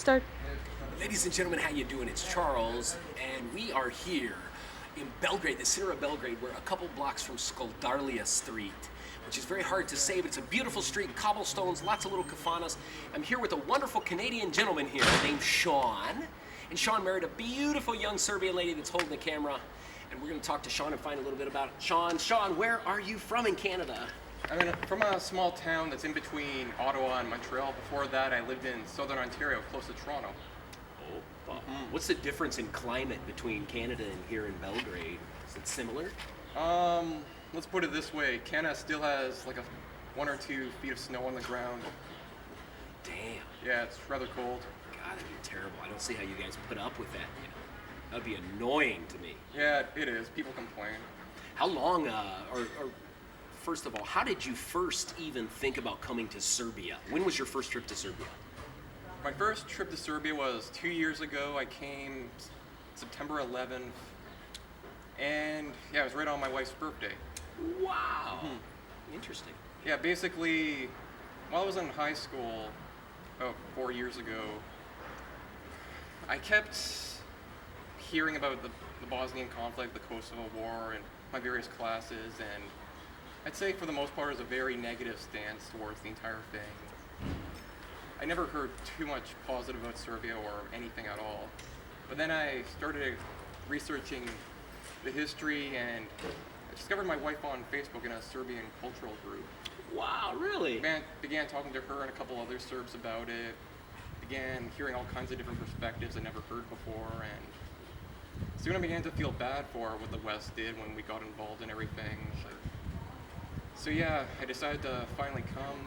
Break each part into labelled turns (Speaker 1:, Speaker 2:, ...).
Speaker 1: Start.
Speaker 2: Ladies and gentlemen, how you doing? It's Charles, and we are here in Belgrade, the center of Belgrade. We're a couple blocks from Skoldarlia Street, which is very hard to say, but it's a beautiful street, cobblestones, lots of little kafanas. I'm here with a wonderful Canadian gentleman here named Sean, and Sean married a beautiful young Serbian lady that's holding the camera, and we're going to talk to Sean and find a little bit about it. Sean, where are you from in Canada?
Speaker 3: I'm from a small town that's in between Ottawa and Montreal. Before that, I lived in southern Ontario, close to Toronto.
Speaker 2: What's the difference in climate between Canada and here in Belgrade? Is it similar?
Speaker 3: Let's put it this way. Canada still has like 1 or 2 feet of snow on the ground.
Speaker 2: Damn.
Speaker 3: Yeah, it's rather cold.
Speaker 2: God, that'd be terrible. I don't see how you guys put up with that. That'd be annoying to me.
Speaker 3: Yeah, it is. People complain.
Speaker 2: How long, or first of all, how did you first even think about coming to Serbia? When was your first trip to Serbia?
Speaker 3: My first trip to Serbia was 2 years ago. I came September 11th, and yeah, it was right on my wife's birthday.
Speaker 2: Wow. Interesting.
Speaker 3: Yeah, basically, while I was in high school, about 4 years ago, I kept hearing about the Bosnian conflict, the Kosovo War, and my various classes, and I'd say for the most part it was a very negative stance towards the entire thing. I never heard too much positive about Serbia or anything at all. But then I started researching the history, and I discovered my wife on Facebook in a Serbian cultural group.
Speaker 2: Wow, really?
Speaker 3: Began talking to her and a couple other Serbs about it. Began hearing all kinds of different perspectives I never heard before, and soon I began to feel bad for what the West did when we got involved in everything. So yeah, I decided to finally come.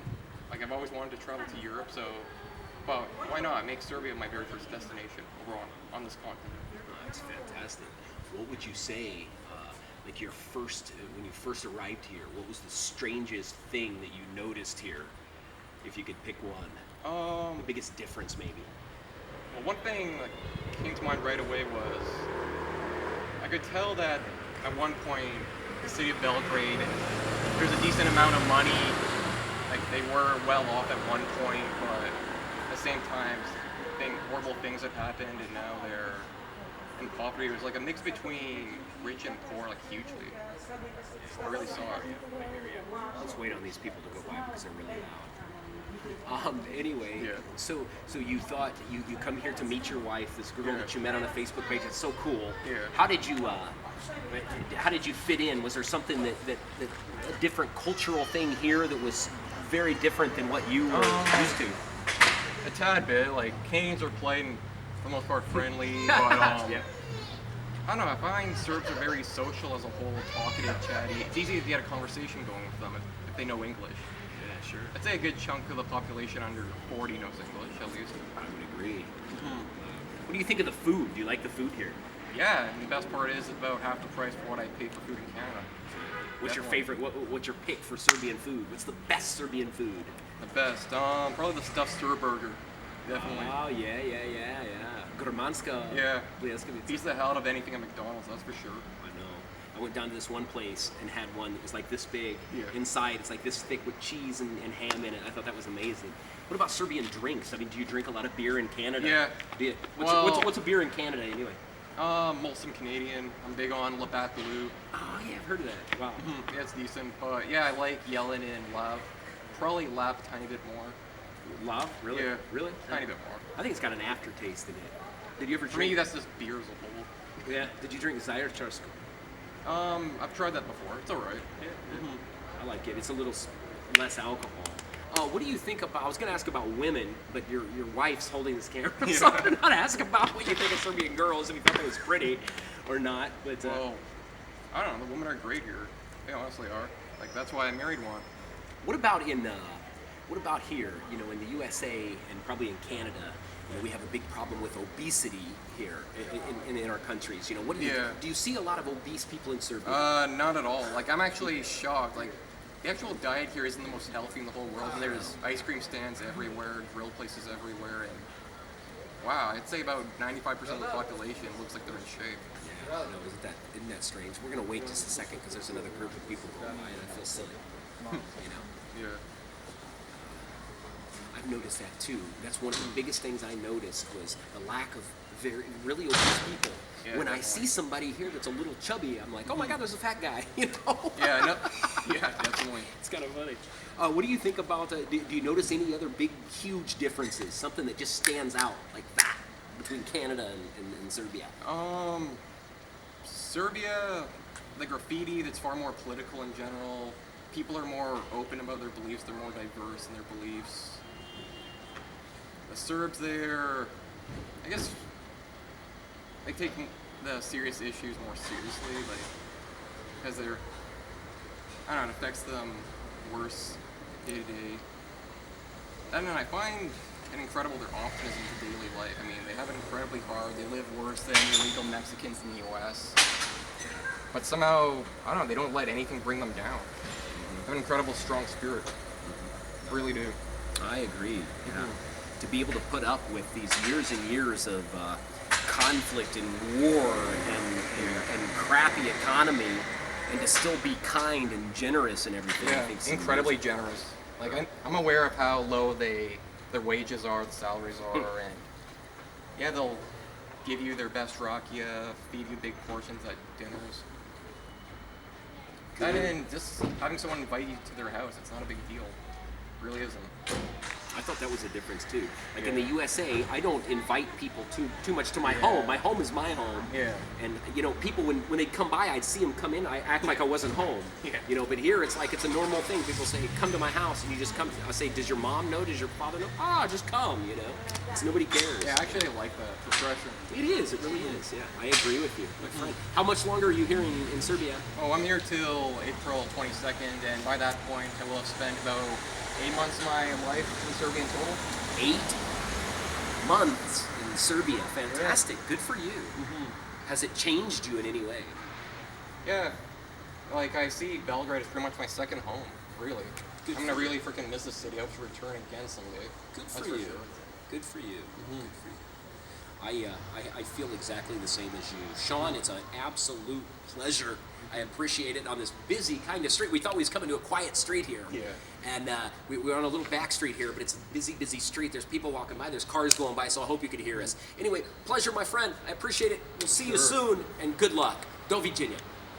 Speaker 3: Like, I've always wanted to travel to Europe, so well, why not make Serbia my very first destination over on this continent?
Speaker 2: Oh, that's fantastic. What would you say, like when you first arrived here, what was the strangest thing that you noticed here, if you could pick one? The biggest difference, maybe?
Speaker 3: Well, one thing that came to mind right away was I could tell that at one point the city of Belgrade, there's a decent amount of money. Like, they were well off at one point, but at the same time, horrible things have happened, and now they're in poverty. It was like a mix between rich and poor, like hugely. I really saw it.
Speaker 2: Let's wait on these people to go by because they're really loud. Anyway,
Speaker 3: yeah.
Speaker 2: So you thought you come here to meet your wife, this girl that you met on a Facebook page. It's so cool.
Speaker 3: Yeah.
Speaker 2: How did you fit in? Was there something that a different cultural thing here that was very different than what you were used to?
Speaker 3: A tad bit. Like, Canadians are polite and for the most part friendly, but
Speaker 2: yeah.
Speaker 3: I don't know. I find Serbs are very social as a whole, talkative, chatty. It's easy to get a conversation going with them if they know English.
Speaker 2: Yeah, sure.
Speaker 3: I'd say a good chunk of the population under 40 knows English, at least.
Speaker 2: I would agree. What do you think of the food? Do you like the food here?
Speaker 3: Yeah, and the best part is it's about half the price for what I pay for food in Canada.
Speaker 2: What's your favorite? What's your pick for Serbian food? What's the best Serbian food?
Speaker 3: The best? Probably the stuffed stir burger. Definitely.
Speaker 2: Oh, yeah. Gurmanska.
Speaker 3: Yeah. Beats the hell out of anything at McDonald's, that's for sure.
Speaker 2: I know. I went down to this one place and had one that was like this big.
Speaker 3: Yeah.
Speaker 2: Inside, it's like this thick with cheese and ham in it. I thought that was amazing. What about Serbian drinks? I mean, do you drink a lot of beer in Canada?
Speaker 3: Yeah.
Speaker 2: What's a beer in Canada anyway?
Speaker 3: Molson Canadian. I'm big on Labatt Blue.
Speaker 2: Oh, yeah, I've heard of that. Wow.
Speaker 3: Yeah, it's decent. But yeah, I like Yellen and Lav. Probably Lav a tiny bit more.
Speaker 2: Lav? Really?
Speaker 3: Yeah.
Speaker 2: Really?
Speaker 3: Tiny bit more.
Speaker 2: I think it's got an aftertaste in it. Did you ever drink?
Speaker 3: For me, that's just beer as a whole.
Speaker 2: Yeah. Did you drink Zaječarsko?
Speaker 3: I've tried that before. It's alright.
Speaker 2: Yeah. I like it. It's a little less alcohol. What do you think about? I was going to ask about women, but your wife's holding this camera, so I'm not asking about what you think of Serbian girls, if you thought they was pretty or not. But
Speaker 3: well, I don't know. The women are great here. They honestly are. Like, that's why I married one.
Speaker 2: What about here? You know, in the USA and probably in Canada, you know, we have a big problem with obesity here in our countries. You know, what do you do? You see a lot of obese people in Serbia?
Speaker 3: Not at all. Like, I'm actually shocked. Like, the actual diet here isn't the most healthy in the whole world, and there's ice cream stands everywhere, grill places everywhere, and wow, I'd say about 95% of the population looks like they're in shape.
Speaker 2: Yeah, no, isn't that strange? We're gonna wait just a second because there's another group of people going by, and I feel silly. You know?
Speaker 3: Yeah.
Speaker 2: I I've noticed that too. That's one of the biggest things I noticed was the lack of really obese people.
Speaker 3: Yeah,
Speaker 2: when I
Speaker 3: definitely.
Speaker 2: see somebody here that's a little chubby, I'm like, oh my God, there's a fat guy. You know?
Speaker 3: Yeah, no, yeah, definitely.
Speaker 2: It's kind of funny. What do you think about? Do you notice any other big, huge differences? Something that just stands out like that between Canada and Serbia?
Speaker 3: Serbia, the graffiti, that's far more political in general. People are more open about their beliefs. They're more diverse in their beliefs. The Serbs there, I guess, they take the serious issues more seriously, like, because they're, I don't know, it affects them worse day to day. And then I find it incredible their optimism to daily life. I mean, they have it incredibly hard. They live worse than illegal Mexicans in the U.S. But somehow, I don't know, they don't let anything bring them down. They have an incredible, strong spirit. Really do.
Speaker 2: I agree. Yeah. To be able to put up with these years and years of conflict and war and crappy economy, and to still be kind and generous and everything.
Speaker 3: Yeah,
Speaker 2: I think
Speaker 3: incredibly generous. Like, I'm aware of how low their wages are, the salaries are, and yeah, they'll give you their best rakia, feed you big portions at dinners. And then just having someone invite you to their house, it's not a big deal. It really isn't.
Speaker 2: I thought that was a difference too. Like in
Speaker 3: Yeah.
Speaker 2: the USA, I don't invite people too much to my home. My home is my home.
Speaker 3: Yeah.
Speaker 2: And you know, people when they come by, I'd see them come in. I act like I wasn't home.
Speaker 3: Yeah.
Speaker 2: You know, but here it's like it's a normal thing. People say, "Come to my house," and you just come. I say, "Does your mom know? Does your father know?" Ah, just come. You know, it's nobody cares.
Speaker 3: Yeah, actually, I like that. Refreshing.
Speaker 2: It is. It really is. Yeah, I agree with you, my friend. How much longer are you here in Serbia?
Speaker 3: Oh, I'm here till April 22nd, and by that point, I will have spent about 8 months of my life in Serbia in total.
Speaker 2: 8 months in Serbia. Fantastic. Good for you. Has it changed you in any way?
Speaker 3: Yeah, like I see Belgrade is pretty much my second home, really.
Speaker 2: Good
Speaker 3: I'm gonna
Speaker 2: for you.
Speaker 3: really freaking miss the city. I hope to return again someday.
Speaker 2: Good
Speaker 3: That's
Speaker 2: for you.
Speaker 3: sure.
Speaker 2: Good for you. Good for you. I feel exactly the same as you. Sean, it's an absolute pleasure. I appreciate it on this busy kind of street. We thought we was coming to a quiet street here.
Speaker 3: Yeah.
Speaker 2: And we're on a little back street here, but it's a busy, busy street. There's people walking by. There's cars going by, so I hope you could hear us. Anyway, pleasure, my friend. I appreciate it. We'll see you
Speaker 3: Sure.
Speaker 2: soon, and good luck. Do Virginia.